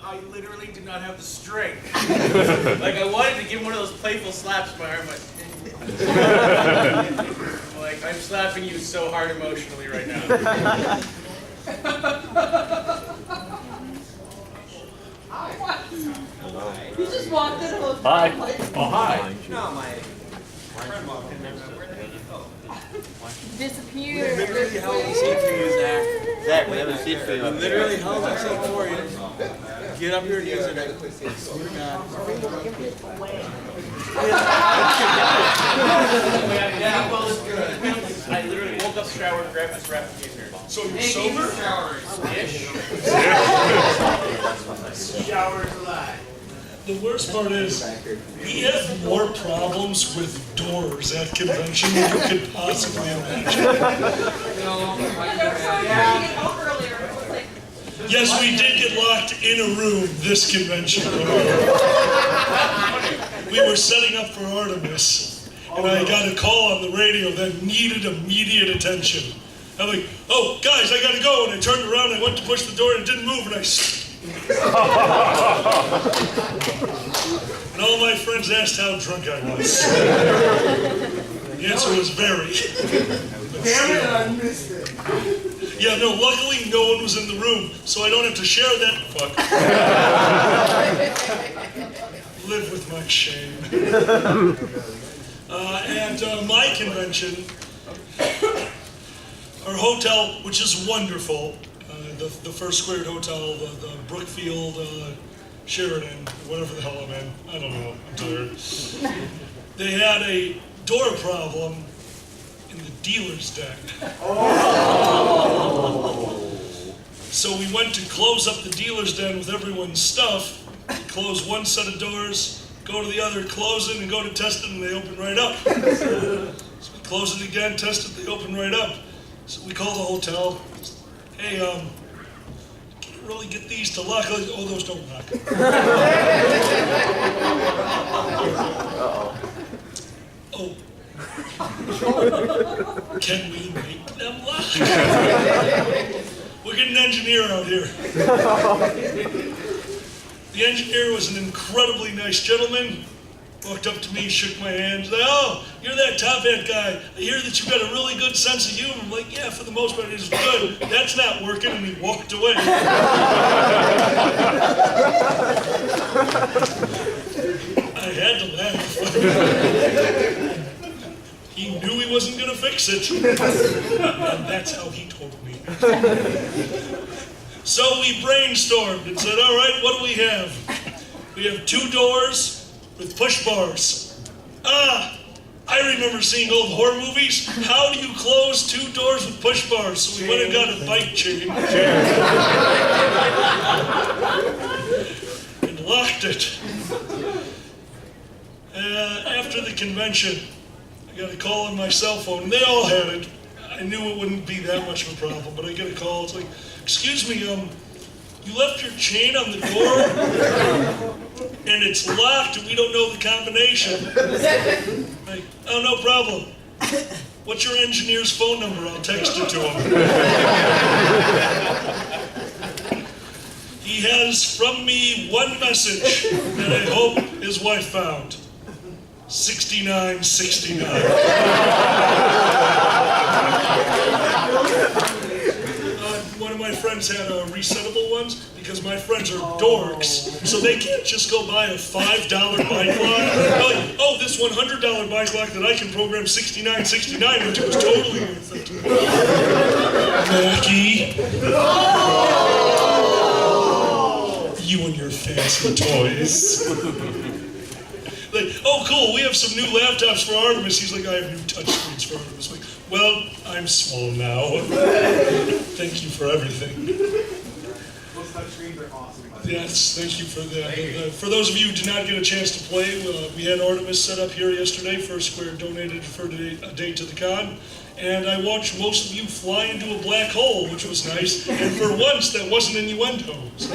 I literally did not have the strength. Like, I wanted to give him one of those playful slaps in my arm, but like, I'm slapping you so hard emotionally right now. You just walked in and Hi. Oh, hi. No, my friend walked in there. Where did he go? disappeared. We literally held the seat for you, Zach. Zach, we have a seat for you. We literally held the seat for you. Get up your knees and I swear to God. I literally woke up, showered, grabbed this wrap and came here. So you're sober? Ish. Showered alive. The worst part is, we have more problems with doors at convention than you could possibly imagine. Yes, we did get locked in a room this convention. We were setting up for Artemis, and I got a call on the radio that needed immediate attention. I'm like, oh, guys, I gotta go. And I turned around, and I went to push the door, and it didn't move, and and all my friends asked how drunk I was. The answer was very. Damn it, I missed it. Yeah, no, luckily no one was in the room, so I don't have to share that. Fuck. Live with my shame. And my convention, our hotel, which is wonderful, the First Squared Hotel, the Brookfield Sheridan, whatever the hell I'm in, I don't know, I'm tired. They had a door problem in the dealer's deck. So we went to close up the dealer's den with everyone's stuff, close one set of doors, go to the other, close it, and go to test it, and they open right up. So we close it again, test it, they open right up. So we call the hotel. Hey, can't really get these to lock. Oh, those don't lock. Oh. Can we make them lock? We'll get an engineer out here. The engineer was an incredibly nice gentleman. Walked up to me, shook my hand, said, oh, you're that top hat guy. I hear that you've got a really good sense of humor. I'm like, yeah, for the most part, it's good. That's not working, and he walked away. I had to laugh. He knew he wasn't going to fix it. And that's how he told me. So we brainstormed and said, all right, what do we have? We have 2 doors with push bars. I remember seeing old horror movies. How do you close 2 doors with push bars? So we went and got a bike chain. And locked it. After the convention, I got a call on my cell phone. They all had it. I knew it wouldn't be that much of a problem, but I get a call. It's like, excuse me, you left your chain on the door, and it's locked, and we don't know the combination. Like, oh, no problem. What's your engineer's phone number? I'll text it to him. He has from me one message that I hope his wife found. 6969. One of my friends had resettable ones because my friends are dorks, so they can't just go buy a $5 bike lock. They're like, oh, this $100 bike lock that I can program 6969 into is totally worth it. Mackie. You and your fancy toys. Like, oh, cool, we have some new laptops for Artemis. He's like, I have new touchscreens for Artemis. Like, well, I'm small now. Thank you for everything. Those touchscreens are awesome. Yes, thank you for that. For those of you who did not get a chance to play, we had Artemis set up here yesterday. First Square donated for a day to the con. And I watched most of you fly into a black hole, which was nice. And for once, that wasn't innuendo. So.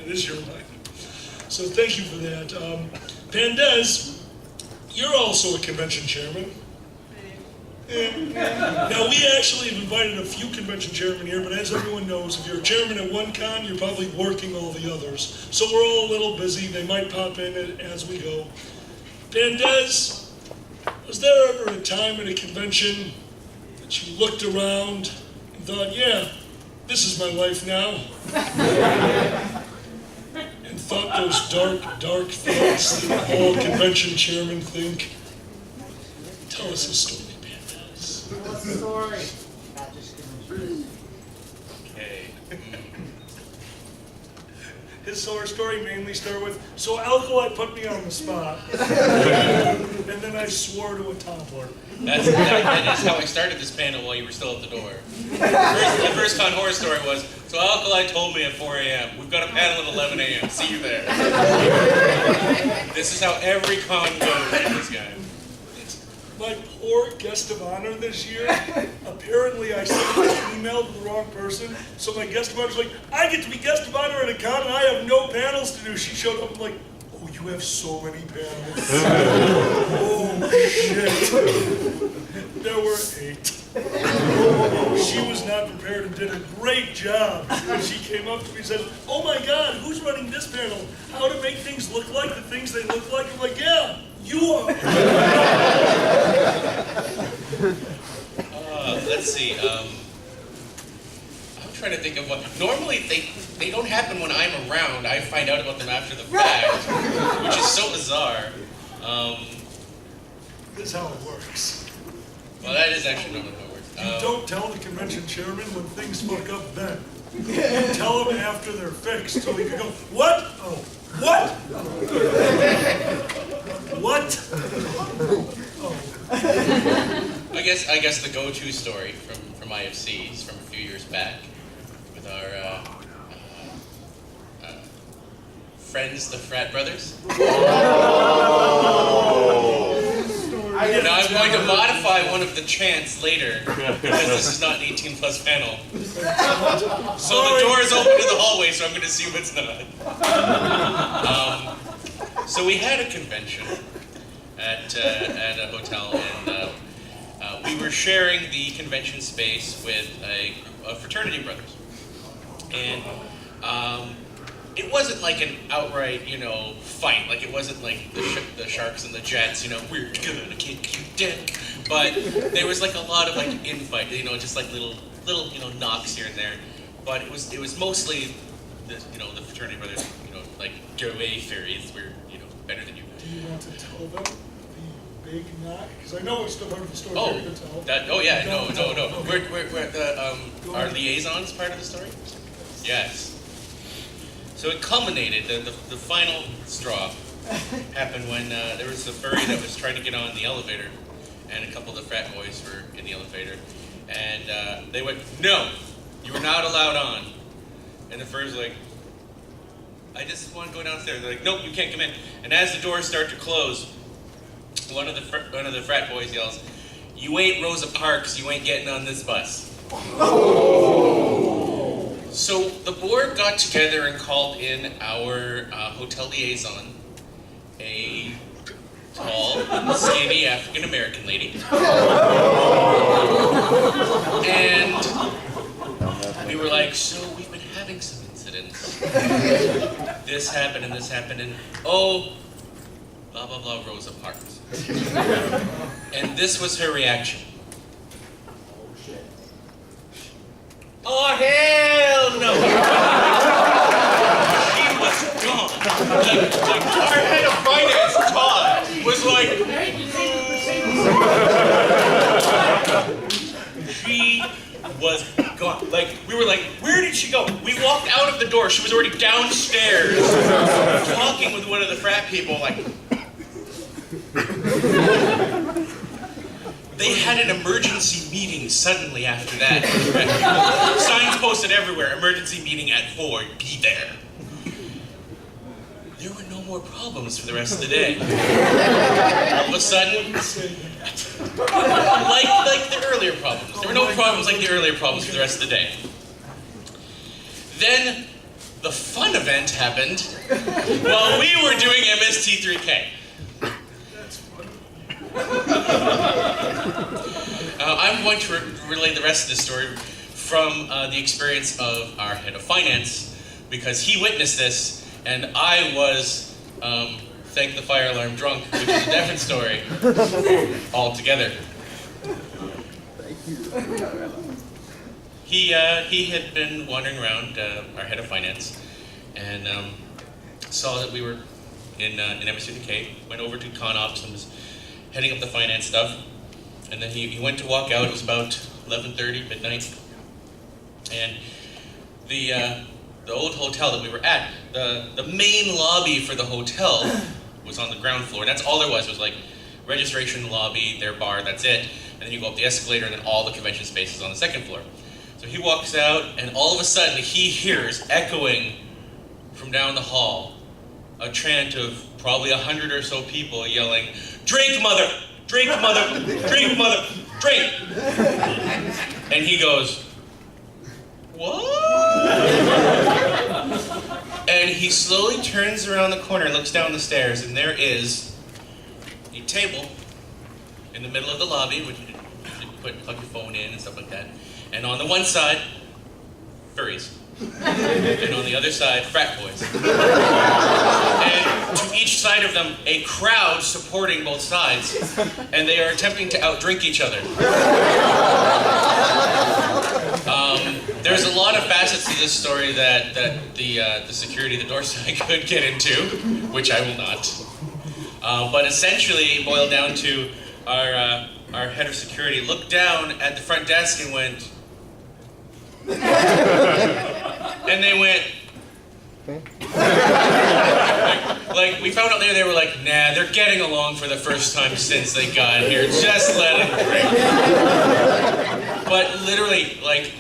It is your life. So thank you for that. Pandez, you're also a convention chairman. Now, we actually have invited a few convention chairmen here, but as everyone knows, if you're a chairman at one con, you're probably working all the others. So we're all a little busy. They might pop in as we go. Bandez, was there ever a time at a convention that you looked around and thought, yeah, this is my life now? And thought those dark, dark thoughts that all convention chairmen think? Tell us a story, Bandez. What's the story? Okay. His story mainly started with, so Alkali put me on the spot, and then I swore to a tumbler. That is how I started this panel while you were still at the door. The first con horror story was, so Alkali told me at 4 a.m., we've got a panel at 11 a.m., see you there. This is how every con goes with this guy. My poor guest of honor this year, apparently I sent an email to the wrong person, so my guest of honor was like, I get to be guest of honor at a con and I have no panels to do. She showed up and like, oh, you have so many panels. Oh, shit. There were 8. She was not prepared and did a great job. And she came up to me and said, oh my God, who's running this panel? How to make things look like the things they look like? I'm like, yeah. You are. Let's see. I'm trying to think of what. Normally, they don't happen when I'm around. I find out about them after the fact, which is so bizarre. This is how it works. Well, that is actually not how it works. You don't tell the convention chairman when things fuck up then. You tell them after they're fixed, so he can go, what? Oh, what? What? Oh. I guess the go-to story from IFC is from a few years back with our friends, the frat brothers. Now I'm going to modify one of the chants later because this is not an 18+ panel. So the door is open to the hallway, so I'm going to assume it's not. So we had a convention at a hotel, and we were sharing the convention space with a group of fraternity brothers. And it wasn't like an outright, fight. Like it wasn't like the Sharks and the Jets, we're gonna kick you dead. But there was like a lot of like infight, just like little knocks here and there. But it was mostly the fraternity brothers, like go away fairies, we're better than you. Do you want to tell them the big knock? Because I know it's still part of the story. Oh, you're gonna tell. oh yeah, no. Okay. We're the our liaisons part of the story. Yes. So it culminated. The final straw happened when there was a furry that was trying to get on the elevator, and a couple of the frat boys were in the elevator, and they went, "No, you are not allowed on." And the furry's like, "I just want to go downstairs." They're like, "Nope, you can't come in." And as the doors start to close, one of the frat boys yells, "You ain't Rosa Parks. You ain't getting on this bus." So the board got together and called in our hotel liaison, a tall, skinny African-American lady. And we were like, so we've been having some incidents. This happened and this happened and, oh, blah, blah, blah, Rosa Parks. And this was her reaction. Oh, hell no! She was gone. Like our head of finance, Todd, was like, she was gone. Like, we were like, where did she go? We walked out of the door. She was already downstairs, talking with one of the frat people, like, they had an emergency meeting suddenly after that. Signs posted everywhere, emergency meeting at 4, be there. There were no more problems for the rest of the day. All of a sudden, like the earlier problems. There were no problems like the earlier problems for the rest of the day. Then, the fun event happened while we were doing MST3K. I'm going to relay the rest of this story from the experience of our head of finance, because he witnessed this, and I was, thank the fire alarm drunk, which is a different story altogether. He had been wandering around, our head of finance, and saw that we were in MSUDK, went over to ConOps and was heading up the finance stuff, and then he went to walk out. It was about 11:30, midnight, and the old hotel that we were at, the main lobby for the hotel was on the ground floor. That's all there was like registration lobby, their bar, that's it. And then you go up the escalator and then all the convention spaces on the second floor. So he walks out and all of a sudden he hears echoing from down the hall a chant of probably 100 or so people yelling, "Drink, mother! Drink, mother! Drink, mother! Drink!" And he goes, "What?" And he slowly turns around the corner, looks down the stairs, and there is a table in the middle of the lobby, which you plug your phone in and stuff like that. And on the one side, furries. And on the other side, frat boys. And to each side of them, a crowd supporting both sides. And they are attempting to outdrink each other. There's a lot of facets to this story that the security, the door side could get into, which I will not. But essentially, it boiled down to our head of security looked down at the front desk and went, and they went, like we found out later, they were like, "Nah, they're getting along for the first time since they got here. Just let them drink." But literally, like,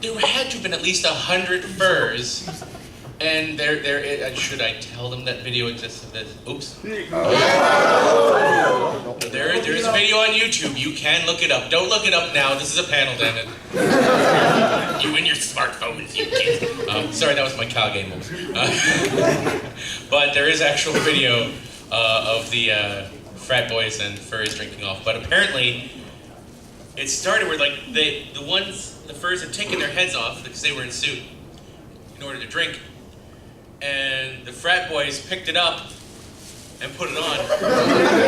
there had to have been at least 100 furs. And should I tell them that video exists? Oops. There's a video on YouTube. You can look it up. Don't look it up now. This is a panel, damn it. You and your smartphones, you kids. Sorry, that was my Kage moment. But there is actual video of the frat boys and furries drinking off. But apparently, it started where like the furs had taken their heads off because they were in suit in order to drink. And the frat boys picked it up and put it on.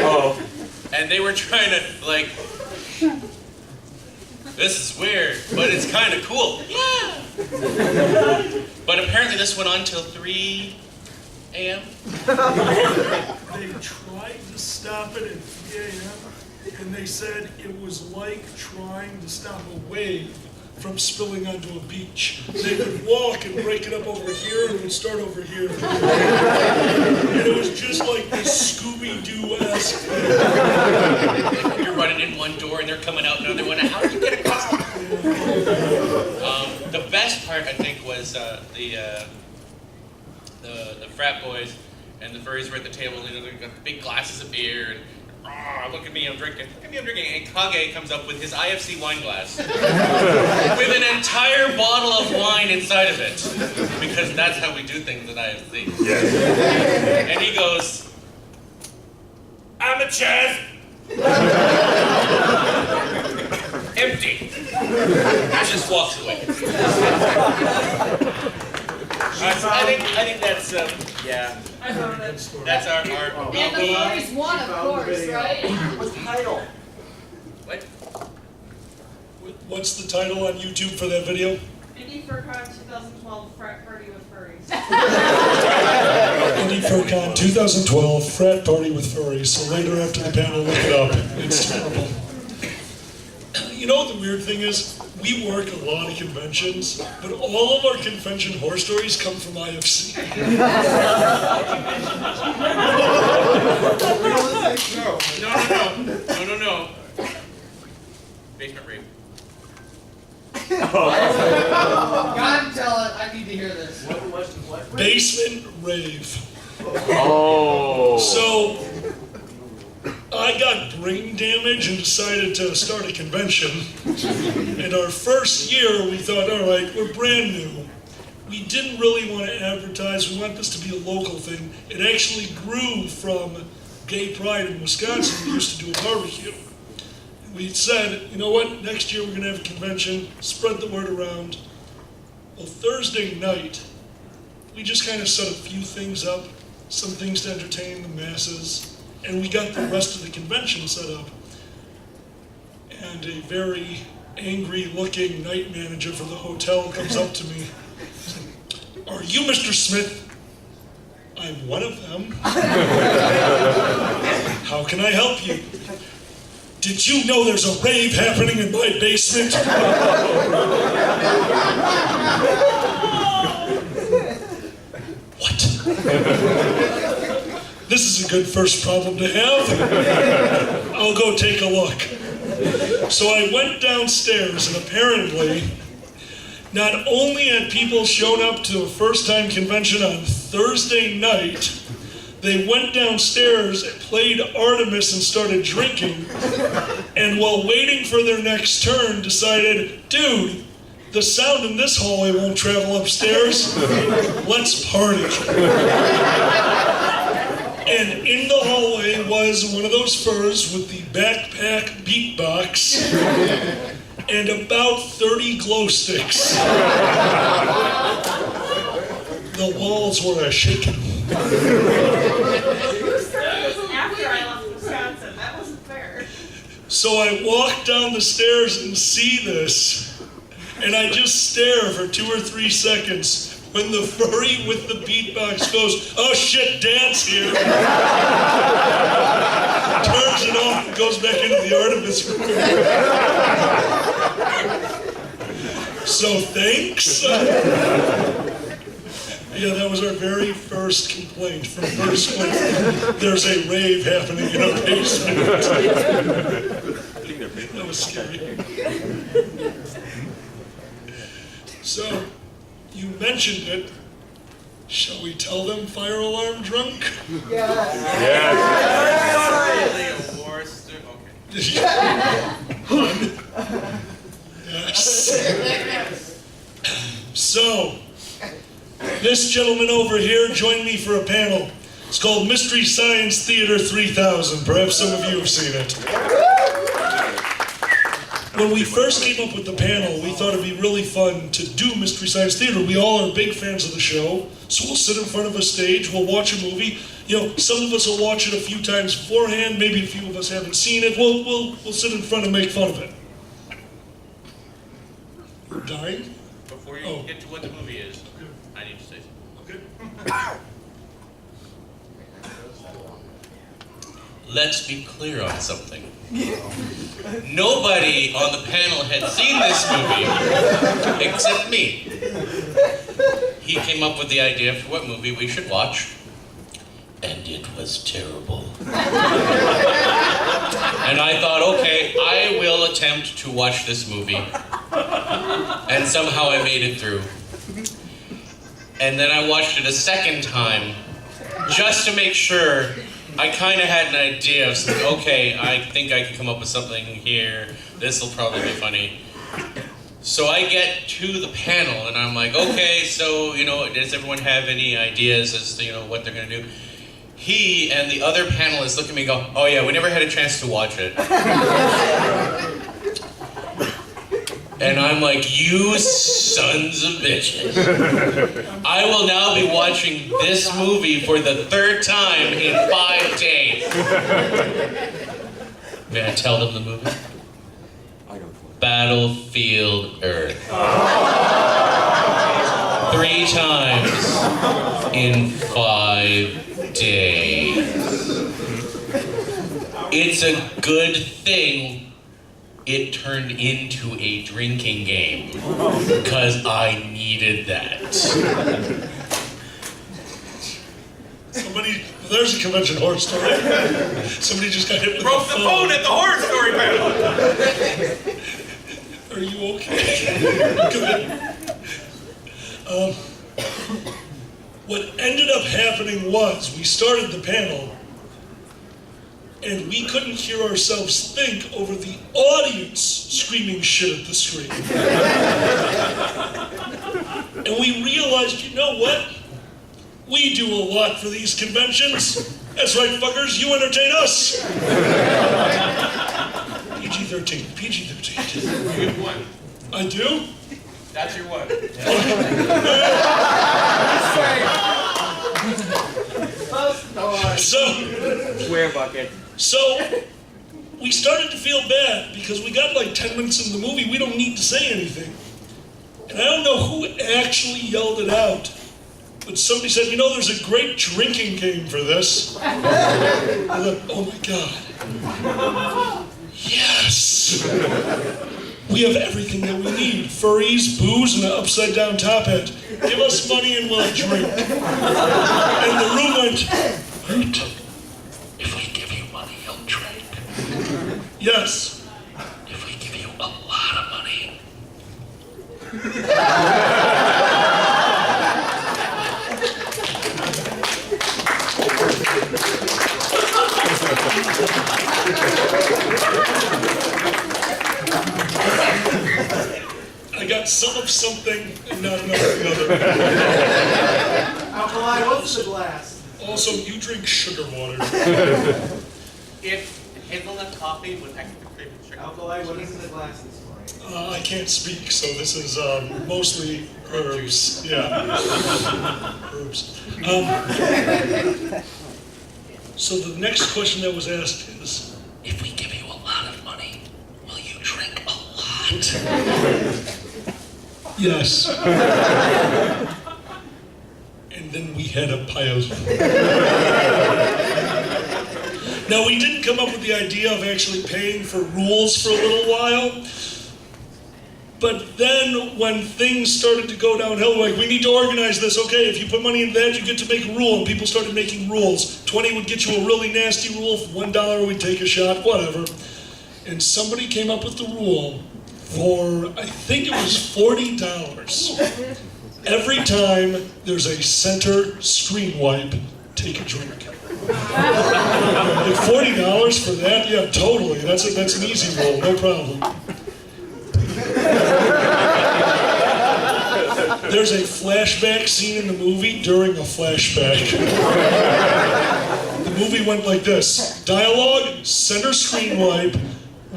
Oh. And they were trying to, like, this is weird, but it's kind of cool. Yeah! But apparently this went on till 3 a.m. They tried to stop it at 3 a.m. and they said it was like trying to stop a wave from spilling onto a beach. They would walk and break it up over here and would start over here. And it was just like this Scooby-Doo-esque thing. You're running in one door and they're coming out another one. How did you get across? The best part, I think, was the frat boys and the furries were at the table. You know, they've got big glasses of beer and look at me, I'm drinking. Look at me, I'm drinking. And Kage comes up with his IFC wine glass with an entire bottle of wine inside of it, because that's how we do things at IFC. Yes. And he goes, "Amateurs." Empty. And just walks away. I think that's yeah. That's our And the furries won, of course, right? What's the title? What? What's the title on YouTube for that video? Indie FurCon 2012 Frat Party with Furries. Indie FurCon 2012 Frat Party with Furries. So later after the panel, look it up. It's terrible. You know what the weird thing is? We work a lot of conventions, but all of our convention horror stories come from IFC. No. Basement rape. God, tell it. I need to hear this. What? Basement rave. Oh. So, I got brain damage and decided to start a convention. In our first year, we thought, all right, we're brand new. We didn't really want to advertise. We want this to be a local thing. It actually grew from Gay Pride in Wisconsin. We used to do a barbecue. And we said, you know what, next year we're gonna have a convention, spread the word around. Well, Thursday night, we just kind of set a few things up, some things to entertain the masses, and we got the rest of the convention set up. And a very angry-looking night manager for the hotel comes up to me. Are you Mr. Smith? I'm one of them. How can I help you? Did you know there's a rave happening in my basement? What? This is a good first problem to have. I'll go take a look. So I went downstairs, and apparently, not only had people shown up to a first-time convention on Thursday night, they went downstairs, played Artemis, and started drinking, and while waiting for their next turn, decided, dude, the sound in this hallway won't travel upstairs. Let's party. And in the hallway was one of those furs with the backpack beatbox and about 30 glow sticks. The walls were shaking. After I left Wisconsin, that wasn't fair. So I walk down the stairs and see this, and I just stare for 2 or 3 seconds. When the furry with the beatbox goes, oh shit, Dad's here. Turns it off and goes back into the Artemis room. So thanks. Yeah, that was our very first complaint from First Point. There's a rave happening in our basement. That was scary. So, you mentioned it. Shall we tell them fire alarm drunk? Really a war stu- Okay. Yes. So, this gentleman over here joined me for a panel. It's called Mystery Science Theater 3000. Perhaps some of you have seen it. When we first came up with the panel, we thought it'd be really fun to do Mystery Science Theater. We all are big fans of the show, so we'll sit in front of a stage, we'll watch a movie. You know, some of us will watch it a few times beforehand, maybe a few of us haven't seen it. We'll sit in front and make fun of it. We're dying? Before you get to what the movie is, I need to say something. Okay. Let's be clear on something. Nobody on the panel had seen this movie except me. He came up with the idea for what movie we should watch, and it was terrible. And I thought, okay, I will attempt to watch this movie. And somehow I made it through. And then I watched it a second time, just to make sure. I kind of had an idea of something. Okay, I think I can come up with something here. This will probably be funny. So I get to the panel and I'm like, okay, so, does everyone have any ideas as to, what they're going to do? He and the other panelists look at me and go, oh yeah, we never had a chance to watch it. And I'm like, you sons of bitches. I will now be watching this movie for the 3rd time in 5 days. May I tell them the movie? Battlefield Earth. 3 times in 5 days. It's a good thing it turned into a drinking game, because I needed that. There's a convention horror story. Somebody just got hit with Broke the phone at the horror story panel. Are you okay? Good. What ended up happening was, we started the panel, and we couldn't hear ourselves think over the audience screaming shit at the screen. And we realized, you know what? We do a lot for these conventions. That's right, fuckers, you entertain us. PG-13. PG-13. PG-13. You get one. I do? That's your one. Swear bucket. So we started to feel bad because we got like 10 minutes into the movie, we don't need to say anything. And I don't know who actually yelled it out, but somebody said, you know, there's a great drinking game for this. I thought, oh my God. Yes! We have everything that we need. Furries, booze, and an upside down top hat. Give us money and we'll drink. And the room went, right? If we give you money, you'll drink. Yes. If we give you a lot of money. I got some of something and not enough of the other. Alkali, what's the glass? Also, you drink sugar water. It's hazelnut coffee with extra cream and sugar. Alkali, what is in the glass this morning? I can't speak, so this is mostly herbs. Yeah. Herbs. So the next question that was asked is, if we give you a lot of money, will you drink a lot? Yes. And then we had a pile. Now, we didn't come up with the idea of actually paying for rules for a little while. But then when things started to go downhill, we're like, we need to organize this. Okay, if you put money in that, you get to make a rule. And people started making rules. 20 would get you a really nasty rule. For $1, we'd take a shot, whatever. And somebody came up with the rule for, I think it was $40. Every time there's a center screen wipe, take a drink. Like $40 for that? Yeah, totally. That's an easy rule, no problem. There's a flashback scene in the movie during a flashback. The movie went like this. Dialogue, center screen wipe.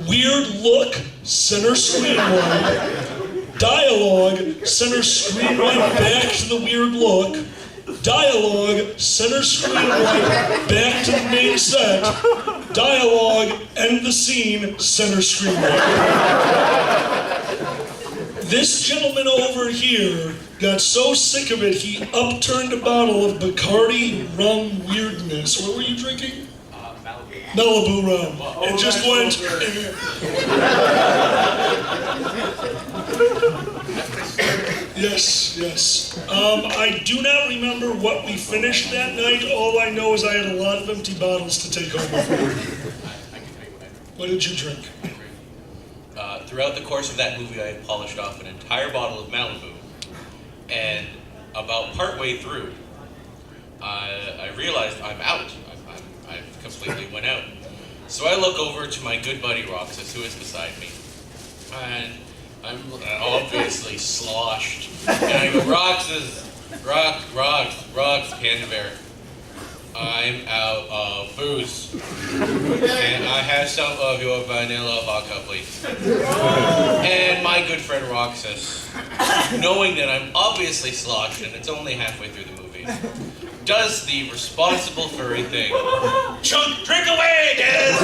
Weird look, center screen wipe. Dialogue, center screen wipe, back to the weird look. Dialogue, center screen wipe, back to the main set. Dialogue, end the scene, center screen wipe. This gentleman over here got so sick of it, he upturned a bottle of Bacardi rum weirdness. What were you drinking? Malibu rum. And just went. Yes, yes. I do not remember what we finished that night. All I know is I had a lot of empty bottles to take home with me. What did you drink? Throughout the course of that movie, I had polished off an entire bottle of Malibu, and about partway through, I realized I'm out. I completely went out. So I look over to my good buddy Roxas, who is beside me, and I'm obviously sloshed. And I go, Roxas, Panda Bear, I'm out of booze. And I have some of your vanilla vodka, please. And my good friend Roxas, knowing that I'm obviously sloshed and it's only halfway through the movie, does the responsible furry thing. Chunk, drink away, Dez!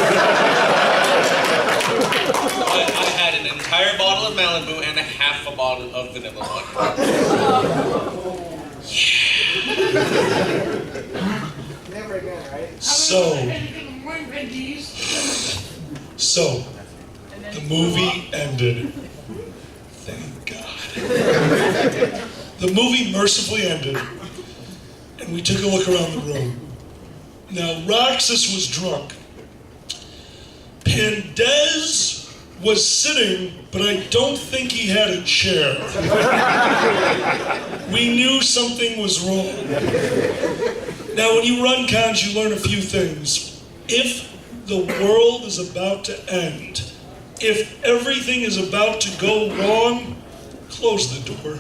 I had an entire bottle of Malibu and a half a bottle of vanilla vodka. Never again, right? So, the movie ended. Thank God. The movie mercifully ended, and we took a look around the room. Now, Roxas was drunk. Pandez was sitting, but I don't think he had a chair. We knew something was wrong. Now, when you run cons, you learn a few things. If the world is about to end, if everything is about to go wrong, close the door.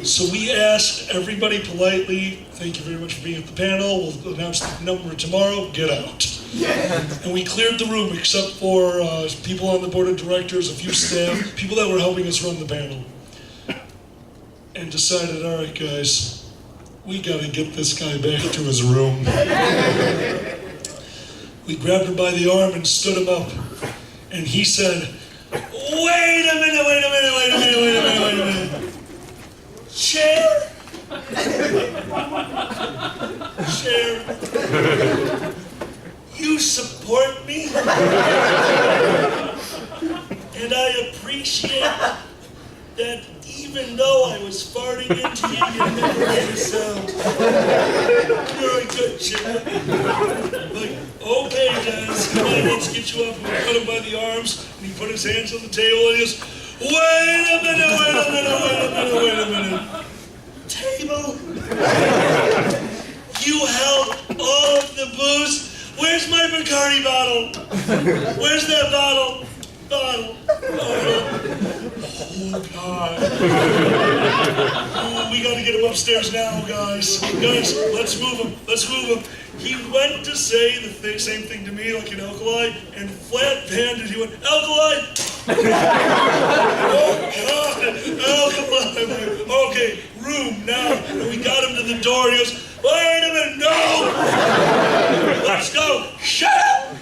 So we asked everybody politely, thank you very much for being at the panel, we'll announce the number tomorrow, get out. And we cleared the room except for people on the board of directors, a few staff, people that were helping us run the panel. And decided, all right, guys, we gotta get this guy back to his room. We grabbed him by the arm and stood him up. And he said, wait a minute. Chair? Chair? You support me? And I appreciate that even though I was farting into you, you never made a sound. You're a good chair. Like, okay, guys, come on, let's get you up. We put him by the arms, and he put his hands on the table, and he goes, wait a minute. Table? You held all of the booze? Where's my Bacardi bottle? Where's that bottle? Oh, God. Oh, we gotta get him upstairs now, guys. Guys, let's move him. He went to say the same thing to me, like an alkali, and flat-handed, he went, alkali! Oh, God, alkali. Okay, room now. And we got him to the door, and he goes, wait a minute, no! Let's go. Shut up!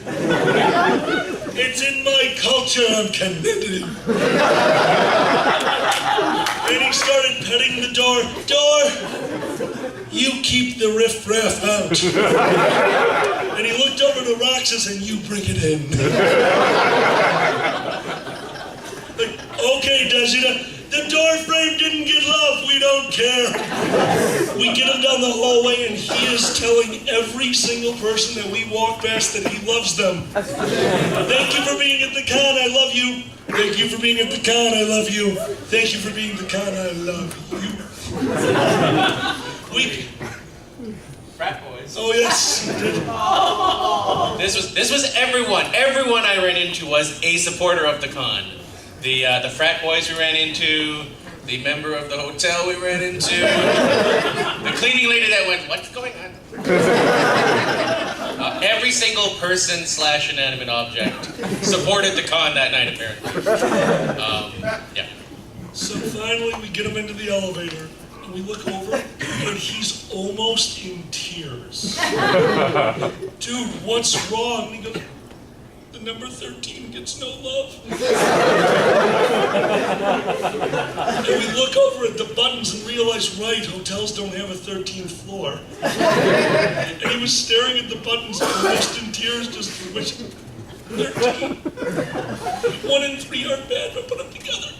It's in my culture, I'm committed. And he started petting the door. Door, you keep the riff-raff out. And he looked over to Roxas and you bring it in. Like, okay, Desiree, the door frame didn't get love, we don't care. We get him down the hallway and he is telling every single person that we walk past that he loves them. Thank you for being at the con, I love you. Thank you for being at the con, I love you. Thank you for being at the con, I love you. Frat boys. Oh yes. This was everyone. Everyone I ran into was a supporter of the con. The frat boys we ran into, the member of the hotel we ran into, the cleaning lady that went, what's going on? Every single person / inanimate object supported the con that night, apparently. Yeah. So finally we get him into the elevator and we look over and he's almost in tears. Dude, what's wrong? And he goes, the number 13 gets no love. And we look over at the buttons and realize, right, hotels don't have a 13th floor. And he was staring at the buttons, almost in tears, just wishing, 13. 1 and 3 aren't bad, but put them together.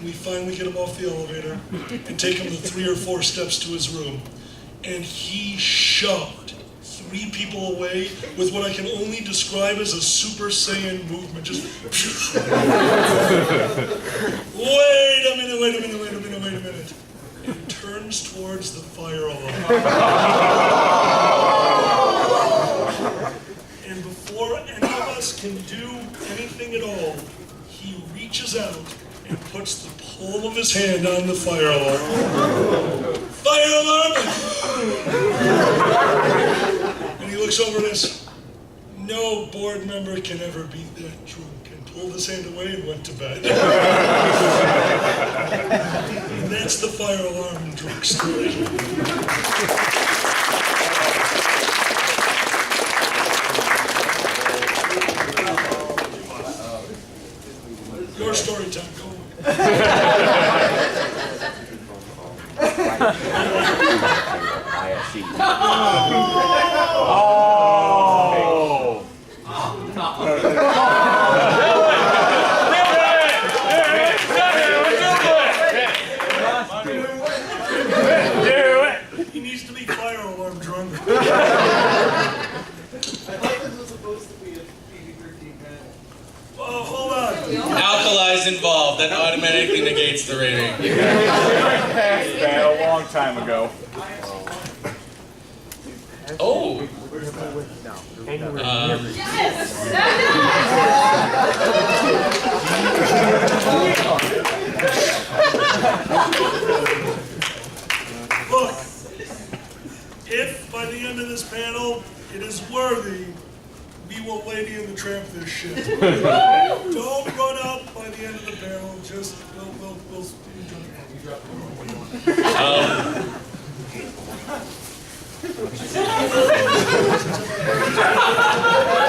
We finally get him off the elevator and take him the 3 or 4 steps to his room. And he shoved 3 people away with what I can only describe as a Super Saiyan movement. Just wait a minute. And turns towards the fire alarm. And before any of us can do anything at all, he reaches out and puts the palm of his hand on the fire alarm. Fire alarm! And he looks over at us. No board member can ever be that drunk. And pulled his hand away and went to bed. And that's the fire alarm drunk story. Your story time, go on. He needs to be fire alarm drunk. I thought this was supposed to be a PG-13 man. Oh, hold on. Alkali's involved, that automatically negates the rating. Past that a long time ago. Oh! Look, if by the end of this panel It is worthy. We will Lady in the Tramp this shit. Don't run up by the end of the barrel. Just we'll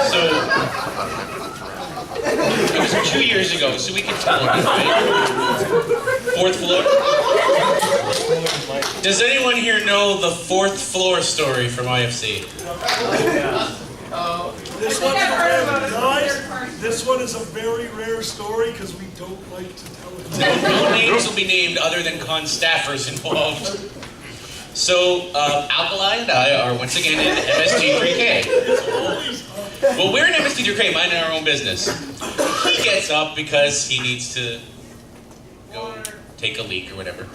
So, it was 2 years ago, so we can tell it, right? Fourth floor? Does anyone here know the fourth floor story from IFC? This one's a rare, guys, this one is a very rare story because we don't like to tell it. No names will be named other than con staffers involved. So, Alkali and I are once again in MST3K. Well, we're in MST3K, minding our own business. He gets up because he needs to go take a leak or whatever.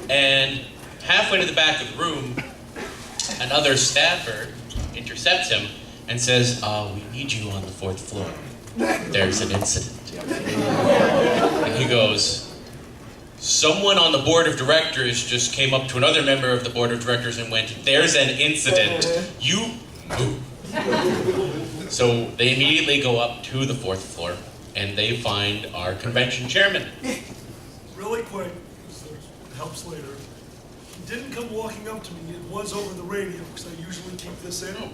And halfway to the back of the room, another staffer intercepts him and says, we need you on the fourth floor. There's an incident. And he goes, someone on the board of directors just came up to another member of the board of directors and went, there's an incident. You move. So they immediately go up to the fourth floor and they find our convention chairman. Really quick, it helps later. He didn't come walking up to me. It was over the radio because I usually keep this in.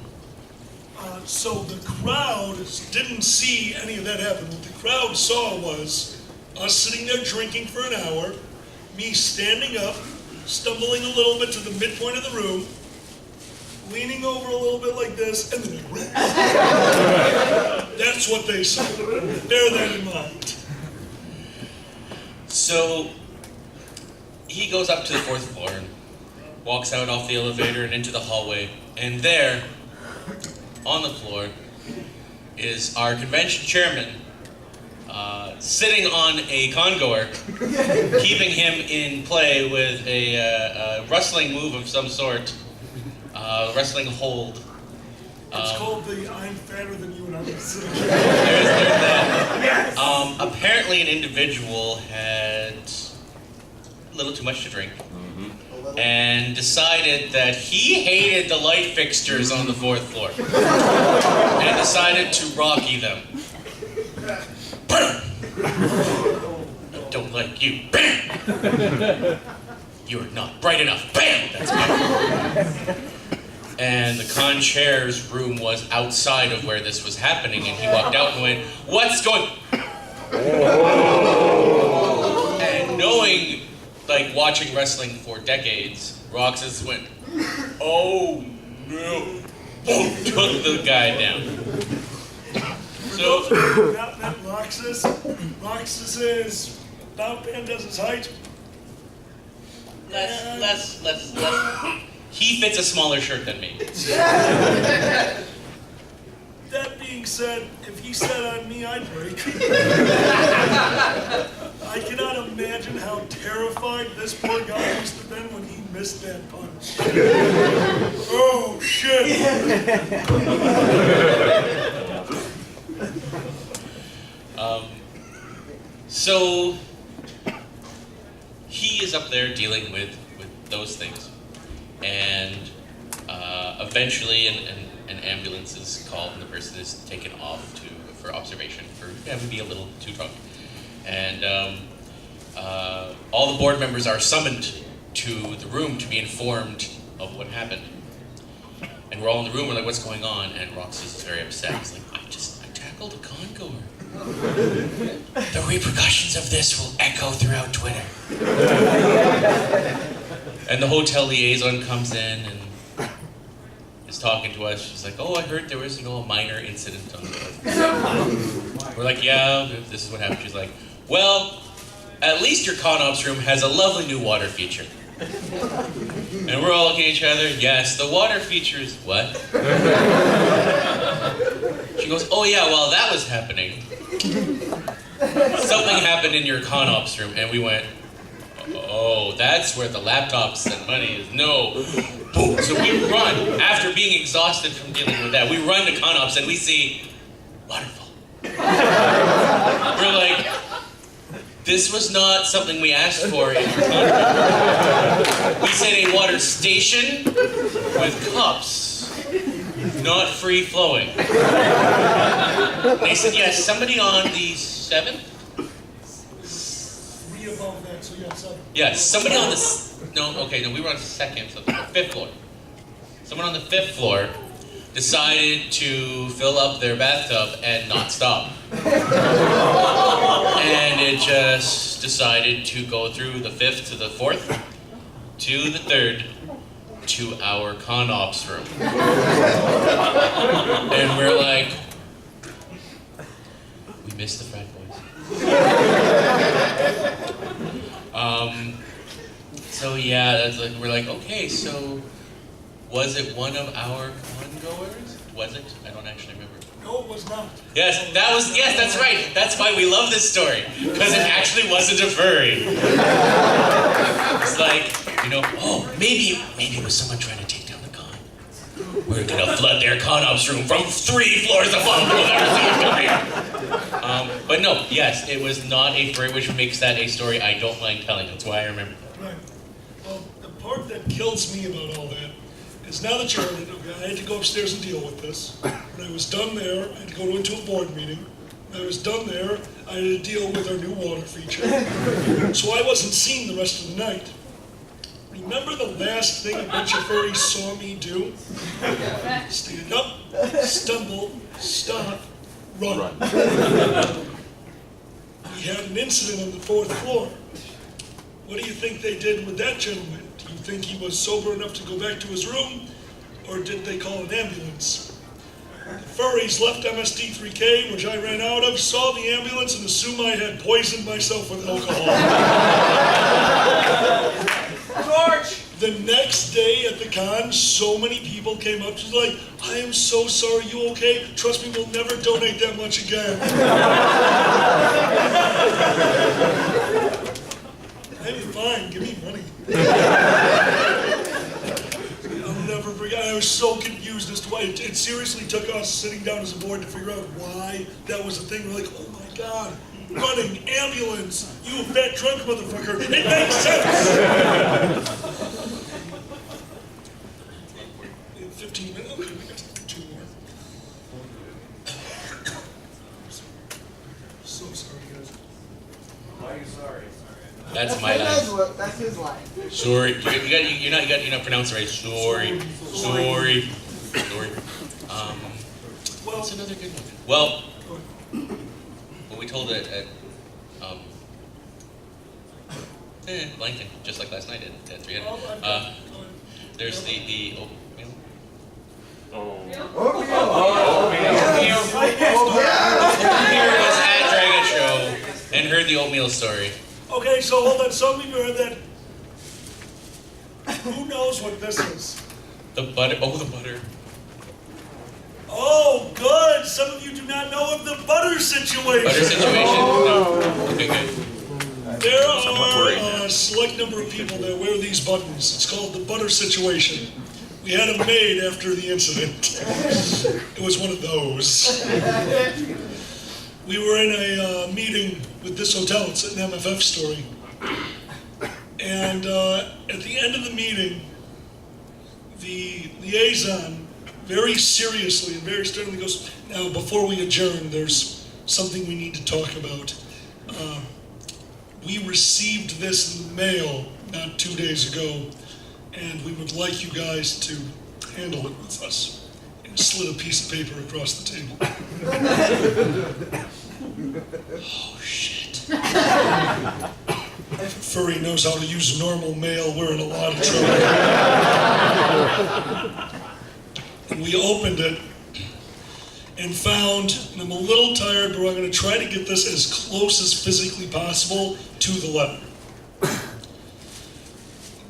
So the crowd didn't see any of that happen. What the crowd saw was us sitting there drinking for an hour, me standing up, stumbling a little bit to the midpoint of the room, leaning over a little bit like this, and then that's what they saw. Bear that in mind. So he goes up to the fourth floor and walks out off the elevator and into the hallway, and there, on the floor, is our convention chairman, sitting on a congoer, keeping him in play with a wrestling move of some sort, wrestling hold. It's called the I'm fatter than you and I'm There's that. Apparently an individual had a little too much to drink and decided that he hated the light fixtures on the fourth floor and decided to Rocky them. I don't like you. Bam! You're not bright enough. Bam! That's better. And the con chair's room was outside of where this was happening, and he walked out and went, what's going... And knowing, like, watching wrestling for decades, Roxas went, oh no. Boom! Took the guy down. So... That meant Roxas. Roxas is about Pandez's height. Less. He fits a smaller shirt than me. That being said, if he sat on me, I'd break. I cannot imagine how terrified this poor guy must have been when he missed that punch. Oh, shit! So he is up there dealing with those things, and eventually an ambulance is called and the person is taken off for observation for maybe a little too drunk, and all the board members are summoned to the room to be informed of what happened. And we're all in the room, we're like, what's going on? And Roxas is very upset. He's like, I tackled a congoer. The repercussions of this will echo throughout Twitter. And the hotel liaison comes in and is talking to us. She's like, oh, I heard there was, a minor incident on the floor. We're like, yeah, this is what happened. She's like, well, at least your con ops room has a lovely new water feature. And we're all looking at each other. Yes, the water feature is what? She goes, oh yeah, while that was happening, something happened in your con ops room. And we went, oh, that's where the laptops and money is. No. Boom. So we run, after being exhausted from dealing with that, we run to con ops and we see waterfall. We're like, this was not something we asked for in our contract. We said a water station with cups. not free flowing. They said, yes, somebody on the 7th? 3 above that, so yeah, 7. Yes, somebody on the, no, we were on the 2nd, so the 5th floor. Someone on the 5th floor decided to fill up their bathtub and not stop. And it just decided to go through the 5th to the 4th to the 3rd to our con ops room. And we're like, we missed the frat boys. So yeah, that's like, we're like, okay, so was it one of our con goers? Was it? I don't actually remember. No, it was not. Yes, that's right. That's why we love this story. Because it actually wasn't a furry. It's like, maybe it was someone trying to take down the con. We're gonna flood their con ops room from 3 floors above. We'll never see it come here. But no, yes, it was not a furry, which makes that a story I don't mind telling. That's why I remember. Right. Well, the part that kills me about all that is now that you're in it, okay, I had to go upstairs and deal with this. When I was done there, I had to go into a board meeting. When I was done there, I had to deal with our new water feature. So I wasn't seen the rest of the night. Remember the last thing a bunch of furries saw me do? Stand up, stumble, stop, run. We had an incident on the 4th floor. What do you think they did with that gentleman? Do you think he was sober enough to go back to his room, or did they call an ambulance? The furries left MSD3K, which I ran out of, saw the ambulance, and assumed I had poisoned myself with alcohol. George! The next day at the con, so many people came up to like, I am so sorry, you okay? Trust me, we'll never donate that much again. I'm fine, give me money. I'll never forget, I was so confused as to why. It seriously took us sitting down as a board to figure out why that was a thing. We're like, oh my God, running, ambulance, you fat drunk motherfucker, it makes sense! 15 minutes, okay, we got 2 more. So sorry, guys. Why are you sorry? That's my line. That's his line. Sorry, you're not pronouncing it right. Sorry. Well, What's another good one? Well, what we told it at Lincoln, just like last night at 300. There's the oatmeal. Here was at Dragon Show and heard the oatmeal story. okay, so hold on, some of you heard that. Who knows what this is? The butter. Oh, the butter. Oh, good! Some of you do not know of the butter situation. Butter situation. No. Okay, good. There Somewhat worried are now. a select number of people that wear these buttons. It's called the butter situation. We had them made after the incident. It was one of those. We were in a meeting with this hotel. It's an MFF story. And at the end of the meeting, the liaison very seriously and very sternly goes, now before we adjourn, there's something we need to talk about. We received this in the mail not 2 days ago, and we would like you guys to handle it with us. And slid a piece of paper across the table. Oh, shit. If a furry knows how to use normal mail, we're in a lot of trouble. And we opened it and found, and I'm a little tired, but I'm going to try to get this as close as physically possible to the letter.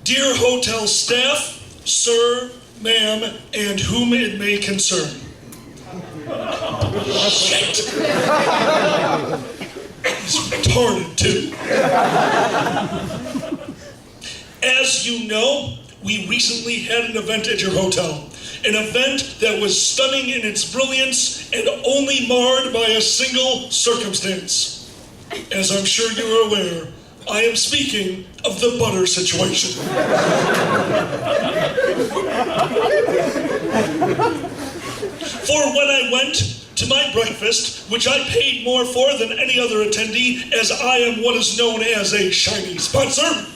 Dear hotel staff, sir, ma'am, and whom it may concern. Shit. He's retarded too. As you know, we recently had an event at your hotel. An event that was stunning in its brilliance and only marred by a single circumstance. As I'm sure you're aware, I am speaking of the butter situation. For when I went to my breakfast, which I paid more for than any other attendee, as I am what is known as a shiny sponsor!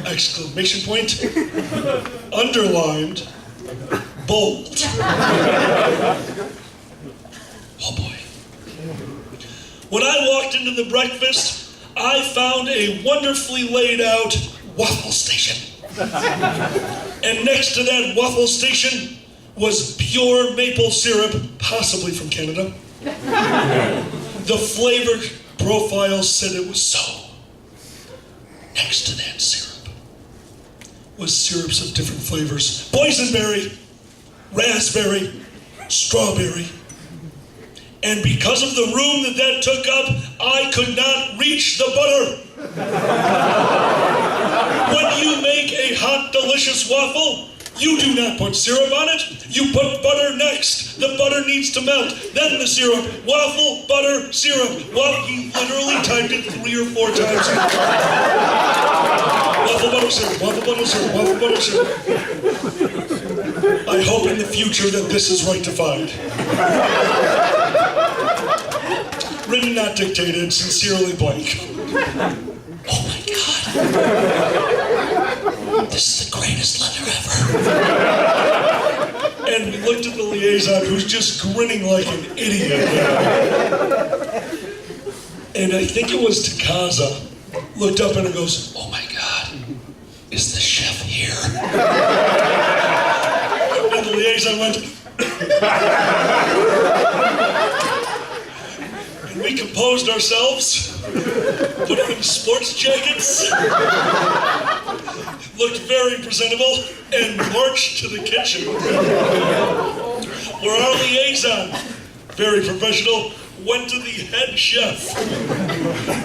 Exclamation point. Underlined. Bold. Oh boy. When I walked into the breakfast, I found a wonderfully laid out waffle station. And next to that waffle station was pure maple syrup, possibly from Canada. The flavor profile said it was so. Next to that syrup was syrups of different flavors. Boysenberry, raspberry, strawberry. And because of the room that took up, I could not reach the butter. When you make a hot, delicious waffle, you do not put syrup on it, you put butter next. The butter needs to melt, then the syrup. Waffle, butter, syrup. Well, he literally typed it 3 or 4 times. Waffle, butter, syrup, waffle, butter, syrup, waffle, butter, syrup. I hope in the future that this is rectified. Written, not dictated, sincerely blank. Oh my God. This is the greatest letter ever. And we looked at the liaison, who's just grinning like an idiot. And I think it was Takaza, looked up and goes, oh my God, is the chef here? And the liaison went, and we composed ourselves, put on sports jackets, looked very presentable, and marched to the kitchen. Where our liaison, very professional, went to the head chef,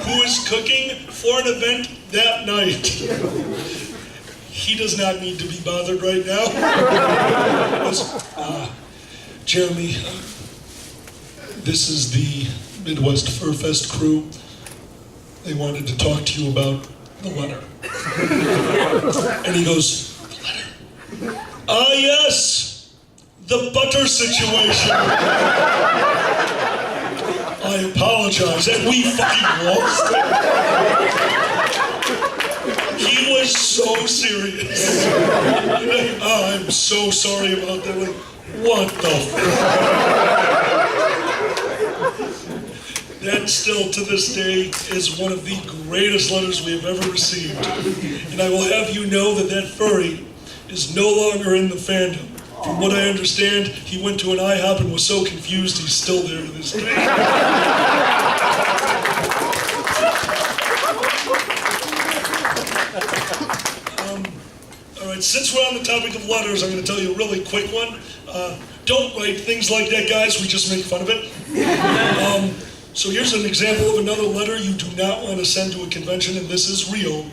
who was cooking for an event that night. He does not need to be bothered right now. Jeremy, this is the Midwest Furfest crew. They wanted to talk to you about the letter. And he goes, the letter? Ah, yes, the butter situation. I apologize, and we fucking lost it. He was so serious. I'm so sorry about that. Like, what the That still, to this day, is one of the greatest letters we have ever received. And I will have you know that furry is no longer in the fandom. From what I understand, he went to an IHOP and was so confused he's still there to this day. All right, since we're on the topic of letters, I'm going to tell you a really quick one. Don't write things like that, guys. We just make fun of it. So here's an example of another letter you do not want to send to a convention, and this is real.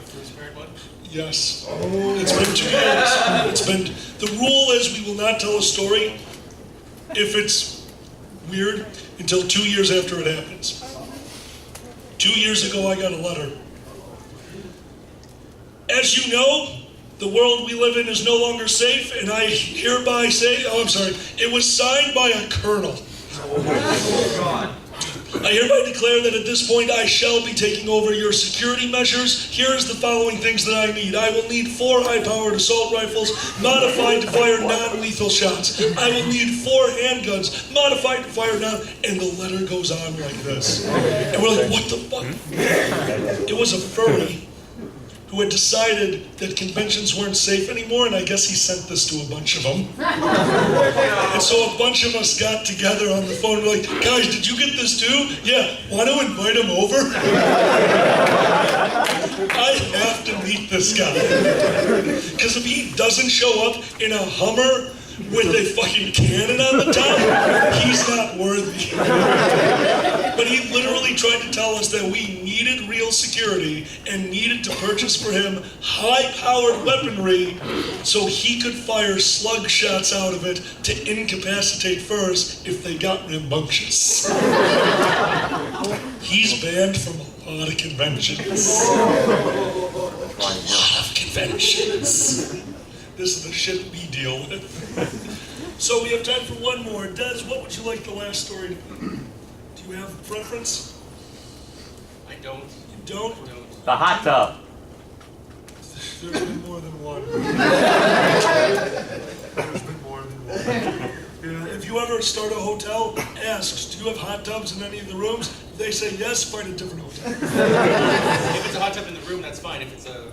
Yes. It's been 2 years. The rule is we will not tell a story if it's weird until 2 years after it happens. 2 years ago, I got a letter. As you know, the world we live in is no longer safe, and I hereby say, it was signed by a colonel. I hereby declare that at this point I shall be taking over your security measures. Here's the following things that I need. I will need 4 high-powered assault rifles modified to fire non-lethal shots. I will need 4 handguns modified to fire and the letter goes on like this. And we're like, what the fuck? It was a furry who had decided that conventions weren't safe anymore, and I guess he sent this to a bunch of them. And so a bunch of us got together on the phone, we're like, guys, did you get this too? Yeah, want to invite him over? I have to meet this guy. Because if he doesn't show up in a Hummer with a fucking cannon on the top, he's not worthy. But he literally tried to tell us that we needed real security and needed to purchase for him high-powered weaponry so he could fire slug shots out of it to incapacitate furs if they got rambunctious. He's banned from a lot of conventions. A lot of conventions. This is the shit we deal with. So we have time for one more. Des, what would you like the last story to be? Do you have a preference? I don't. You don't? The hot tub. There's been more than one. There's been more than one. Yeah, if you ever start a hotel, ask, do you have hot tubs in any of the rooms? If they say yes, find a different hotel. If it's a hot tub in the room, that's fine. If it's a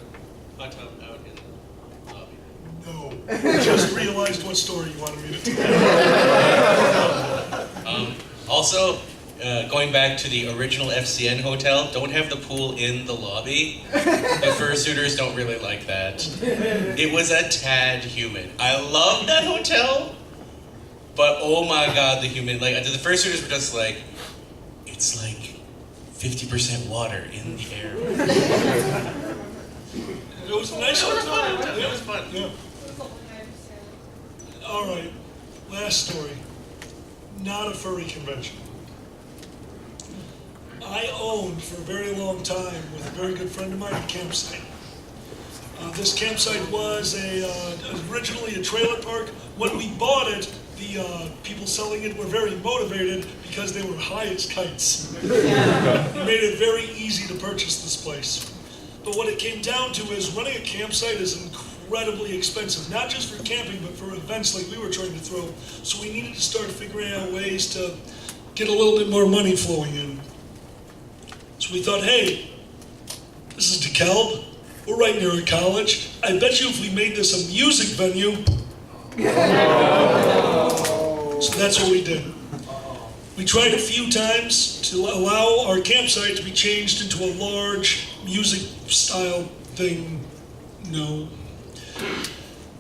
hot tub out in the lobby. No. I just realized what story you wanted me to tell. Also, going back to the original FCN hotel, don't have the pool in the lobby. The fursuiters don't really like that. It was a tad humid. I love that hotel, but oh my god, the humid. Like, the fursuiters were just like, it's like 50% water in the air. It was a nice hotel. It was fun. Yeah. That's the only I understand. All right. Last story. Not a furry convention. I owned for a very long time with a very good friend of mine a campsite. This campsite was originally a trailer park. When we bought it, the people selling it were very motivated because they were high as kites. It made it very easy to purchase this place. But what it came down to is running a campsite is incredibly expensive, not just for camping, but for events like we were trying to throw. So we needed to start figuring out ways to get a little bit more money flowing in. So we thought, hey, this is DeKalb. We're right near a college. I bet you if we made this a music venue. So that's what we did. We tried a few times to allow our campsite to be changed into a large music style thing. No.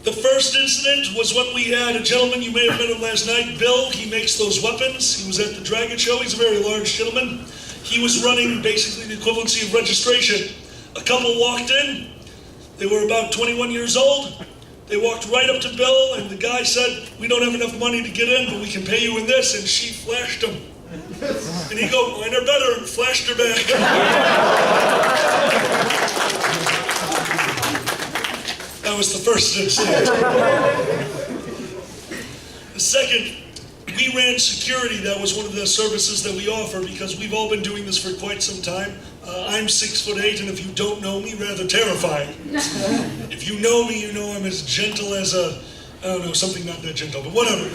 The first incident was when we had a gentleman, you may have met him last night, Bill. He makes those weapons. He was at the Dragon Show. He's a very large gentleman. He was running basically the equivalency of registration. A couple walked in. They were about 21 years old. They walked right up to Bill, and the guy said, we don't have enough money to get in, but we can pay you in this, and she flashed him. And he go, mine are better, and flashed her back. That was the first incident. The second, we ran security. That was one of the services that we offer because we've all been doing this for quite some time. I'm 6'8", and if you don't know me, rather terrifying. If you know me, you know I'm as gentle as I don't know, something not that gentle, but whatever.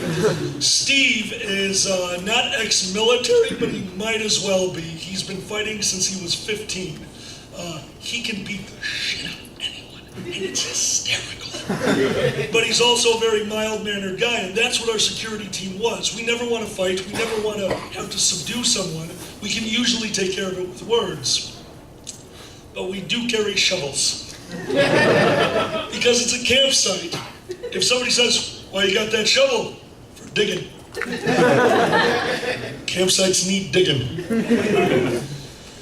Steve is not ex-military, but he might as well be. He's been fighting since he was 15. He can beat the shit out of anyone, and it's hysterical. But he's also a very mild-mannered guy, and that's what our security team was. We never want to fight. We never want to have to subdue someone. We can usually take care of it with words. But we do carry shovels. Because it's a campsite. If somebody says, why you got that shovel? For digging. Campsites need digging.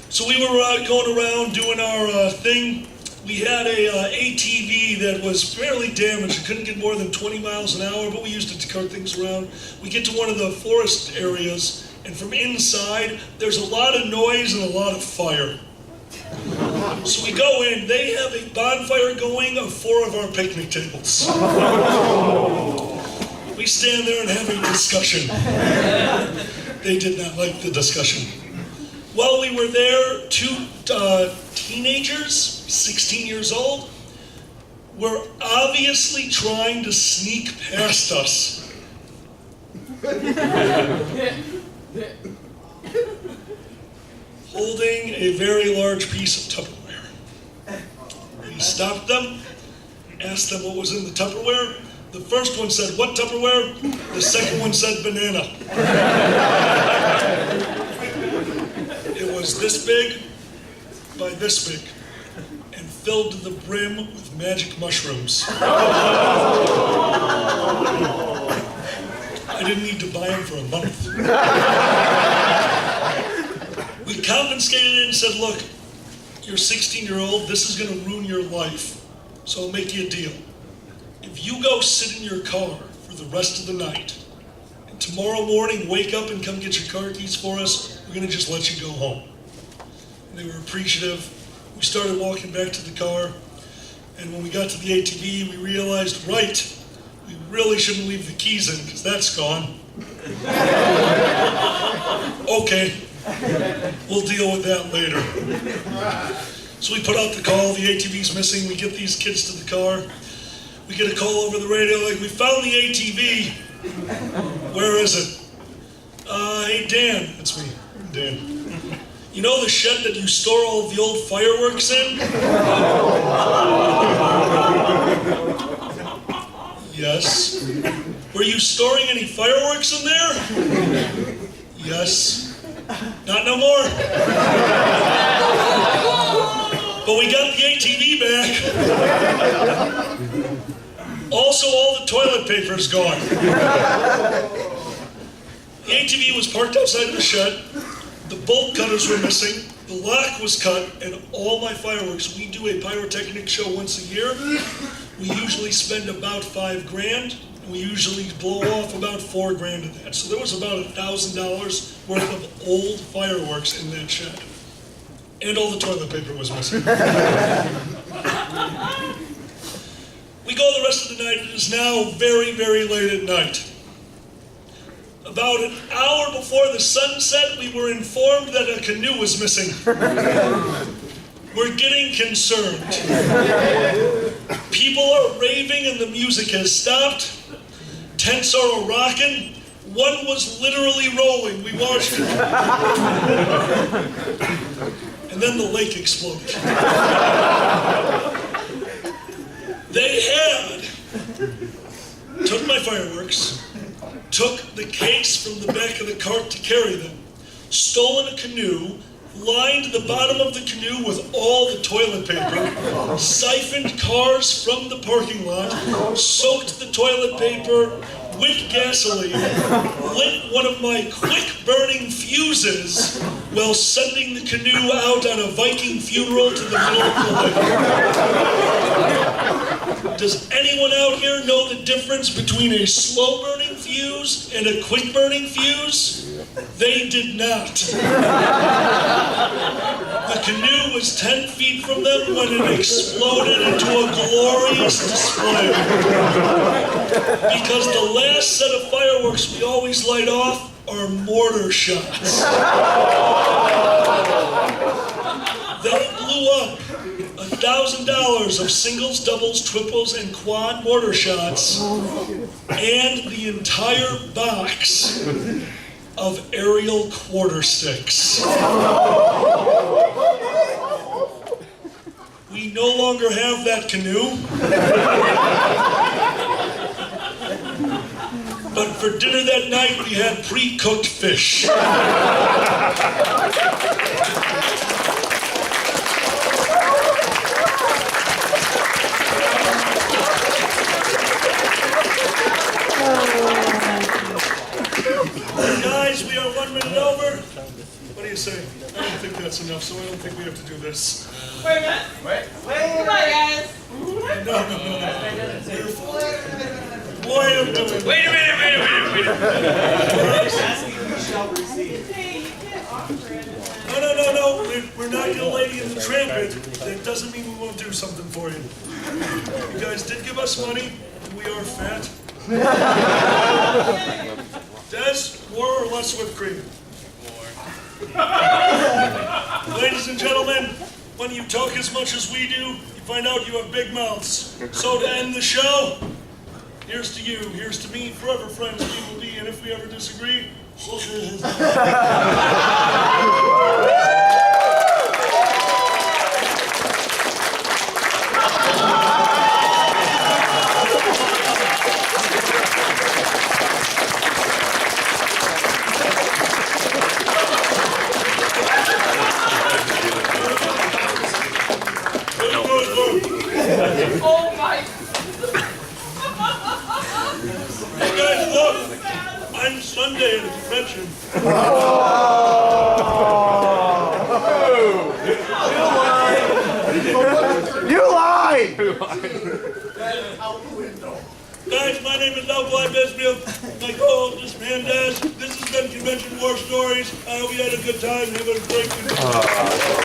So we were going around doing our thing. We had a ATV that was fairly damaged. It couldn't get more than 20 miles an hour, but we used it to cart things around. We get to one of the forest areas, and from inside, there's a lot of noise and a lot of fire. So we go in, they have a bonfire going of 4 of our picnic tables. We stand there and have a discussion. They did not like the discussion. While we were there, 2 teenagers, 16 years old, were obviously trying to sneak past us. Holding a very large piece of Tupperware. We stopped them, asked them what was in the Tupperware. The first one said, what Tupperware? The second one said, banana. It was this big by this big and filled to the brim with magic mushrooms. I didn't need to buy them for a month. We confiscated it and said, look, you're 16-year-old, this is going to ruin your life, so I'll make you a deal. If you go sit in your car for the rest of the night, and tomorrow morning wake up and come get your car keys for us, we're going to just let you go home. And they were appreciative. We started walking back to the car, and when we got to the ATV, we realized, right, we really shouldn't leave the keys in because that's gone. Okay, we'll deal with that later. So we put out the call, the ATV's missing, we get these kids to the car. We get a call over the radio like, we found the ATV. Where is it? Hey Dan, it's me, Dan. You know the shed that you store all of the old fireworks in? Yes. Were you storing any fireworks in there? Yes. Not no more. But we got the ATV back. Also, all the toilet paper's gone. The ATV was parked outside of the shed. The bolt cutters were missing. The lock was cut, and all my fireworks. We do a pyrotechnic show once a year. We usually spend about $5,000. We usually blow off about $4,000 of that. So there was about $1,000 worth of old fireworks in that shed. And all the toilet paper was missing. We go the rest of the night. It is now very, very late at night. About an hour before the sun set, we were informed that a canoe was missing. We're getting concerned. People are raving and the music has stopped. Tents are rocking. One was literally rolling. We watched it. And then the lake exploded. They took my fireworks, took the case from the back of the cart to carry them, stolen a canoe, lined the bottom of the canoe with all the toilet paper, siphoned cars from the parking lot, soaked the toilet paper with gasoline, lit one of my quick-burning fuses while sending the canoe out on a Viking funeral to the middle of the lake. Does anyone out here know the difference between a slow-burning fuse and a quick-burning fuse? They did not. The canoe was 10 feet from them when it exploded into a glorious display. Because the last set of fireworks we always light off are mortar shots. They blew up $1,000 of singles, doubles, triples, and quad mortar shots, and the entire box of aerial quarter sticks. We no longer have that canoe. But for dinner that night, we had pre-cooked fish. Guys, we are 1 minute over. What do you say? I don't think that's enough, so I don't think we have to do this. Wait a minute. Come on, guys. No. Wait a minute. Wait a minute. Hey, you can't offer it. No. We're not your lady in the trumpet. That doesn't mean we won't do something for you. You guys did give us money, and we are fat. Des, more or less whipped cream? More. Ladies and gentlemen, when you talk as much as we do, you find out you have big mouths. So to end the show, here's to you, here's to me, forever friends we will be, and if we ever disagree, Oh my. Hey guys, look! I'm Sunday at a convention. You lied! Guys, my name is Alcly Bismuth. My co-host is Mandaz. This has been Convention War Stories. I hope you had a good time. Have a great convention.